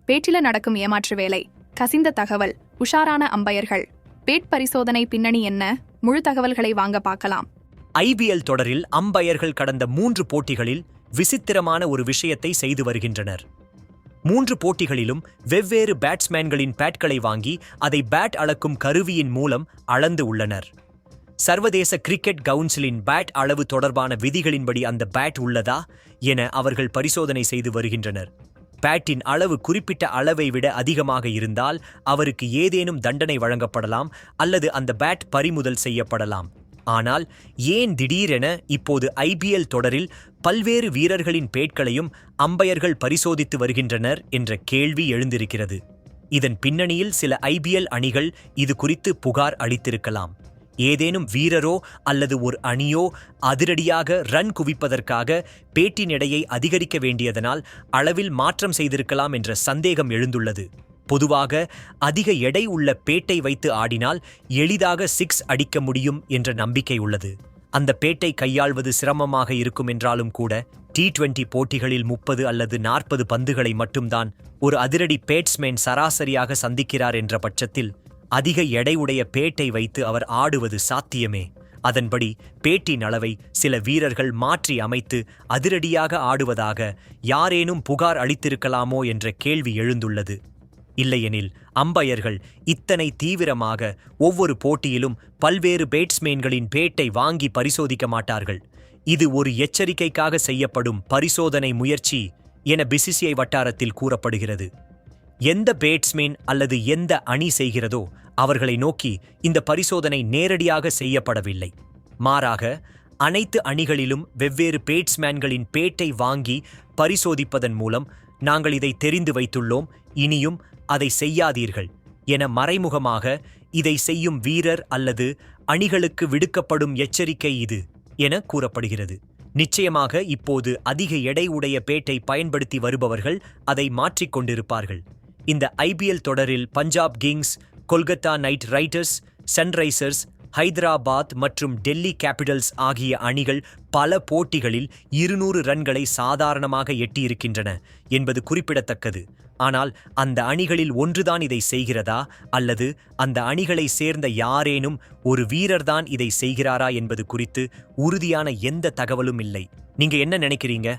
பேட்டில நடக்கும் ஏமாற்று வேலை, கசிந்த தகவல், உஷாரான அம்பயர்கள், பேட் பரிசோதனை பின்னணி என்ன, முழு தகவல்களை வாங்க பார்க்கலாம். ஐபிஎல் தொடரில் அம்பயர்கள் கடந்த 3 போட்டிகளில் விசித்திரமான ஒரு விஷயத்தை செய்து வருகின்றனர். 3 போட்டிகளிலும் வெவ்வேறு பேட்ஸ்மேன்களின் பேட்களை வாங்கி அதை பேட் அளக்கும் கருவியின் மூலம் அளந்து உள்ளனர். சர்வதேச கிரிக்கெட் கவுன்சிலின் பேட் அளவு தொடர்பான விதிகளின்படி அந்த பேட் உள்ளதா என அவர்கள் பரிசோதனை செய்து வருகின்றனர். பேட்டின் அளவு குறிப்பிட்ட அளவை விட அதிகமாக இருந்தால் அவருக்கு ஏதேனும் தண்டனை வழங்கப்படலாம் அல்லது அந்த பேட் பறிமுதல் செய்யப்படலாம். ஆனால் ஏன் திடீரென இப்போது ஐபிஎல் தொடரில் பல்வேறு வீரர்களின் பேட்களையும் அம்பயர்கள் பரிசோதித்து வருகின்றனர் என்ற கேள்வி எழுந்திருக்கிறது. இதன் பின்னணியில் சில ஐபிஎல் அணிகள் இது குறித்து புகார் அளித்திருக்கலாம். ஏதேனும் வீரரோ அல்லது ஒரு அணியோ அதிரடியாக ரன் குவிப்பதற்காக பேட்டின் எடையை அதிகரிக்க வேண்டியதனால் அளவில் மாற்றம் செய்திருக்கலாம் என்ற சந்தேகம் எழுந்துள்ளது. பொதுவாக அதிக எடை உள்ள பேட்டை வைத்து ஆடினால் எளிதாக 6 அடிக்க முடியும் என்ற நம்பிக்கை உள்ளது. அந்த பேட்டை கையாள்வது சிரமமாக இருக்கும் என்றாலும் கூட T20 போட்டிகளில் 30 அல்லது 40 பந்துகளை மட்டும்தான் ஒரு அதிரடி பேட்ஸ்மேன் சராசரியாக சந்திக்கிறார் என்ற பட்சத்தில் அதிக எடையுடைய பேட்டை வைத்து அவர் ஆடுவது சாத்தியமே. அதன்படி பேட்டின் அளவை சில வீரர்கள் மாற்றி அமைத்து அதிரடியாக ஆடுவதாக யாரேனும் புகார் அளித்திருக்கலாமோ என்ற கேள்வி எழுந்துள்ளது. இல்லையெனில் அம்பயர்கள் இத்தனை தீவிரமாக ஒவ்வொரு போட்டியிலும் பல்வேறு பேட்ஸ்மேன்களின் பேட்டை வாங்கி பரிசோதிக்க மாட்டார்கள். இது ஒரு எச்சரிக்கைக்காக செய்யப்படும் பரிசோதனை முயற்சி என பிசிசிஐ வட்டாரத்தில் கூறப்படுகிறது. எந்த பேட்ஸ்மேன் அல்லது எந்த அணி செய்கிறதோ அவர்களை நோக்கி இந்த பரிசோதனை நேரடியாக செய்யப்படவில்லை. மாறாக அனைத்து அணிகளிலும் வெவ்வேறு பேட்ஸ்மேன்களின் பேட்டை வாங்கி பரிசோதிப்பதன் மூலம் நாங்கள் இதை தெரிந்து வைத்துள்ளோம், இனியும் அதை செய்யாதீர்கள் என மறைமுகமாக இதை செய்யும் வீரர் அல்லது அணிகளுக்கு விடுக்கப்படும் எச்சரிக்கை இது என கூறப்படுகிறது. நிச்சயமாக இப்போது அதிக எடை உடைய பேட்டை பயன்படுத்தி வருபவர்கள் அதை மாற்றிக்கொண்டிருப்பார்கள். இந்த ஐபிஎல் தொடரில் Punjab Kings, Kolkata night Riders, Sunrisers, Hyderabad மற்றும் டெல்லி கேபிட்டல்ஸ் ஆகிய அணிகள் பல போட்டிகளில் 200 ரன்களை சாதாரணமாக எட்டியிருக்கின்றன என்பது குறிப்பிடத்தக்கது. ஆனால் அந்த அணிகளில் ஒன்றுதான் இதை செய்கிறதா அல்லது அந்த அணிகளை சேர்ந்த யாரேனும் ஒரு வீரர்தான் இதை செய்கிறாரா என்பது குறித்து உறுதியான எந்த தகவலும் இல்லை. நீங்க என்ன நினைக்கிறீங்க?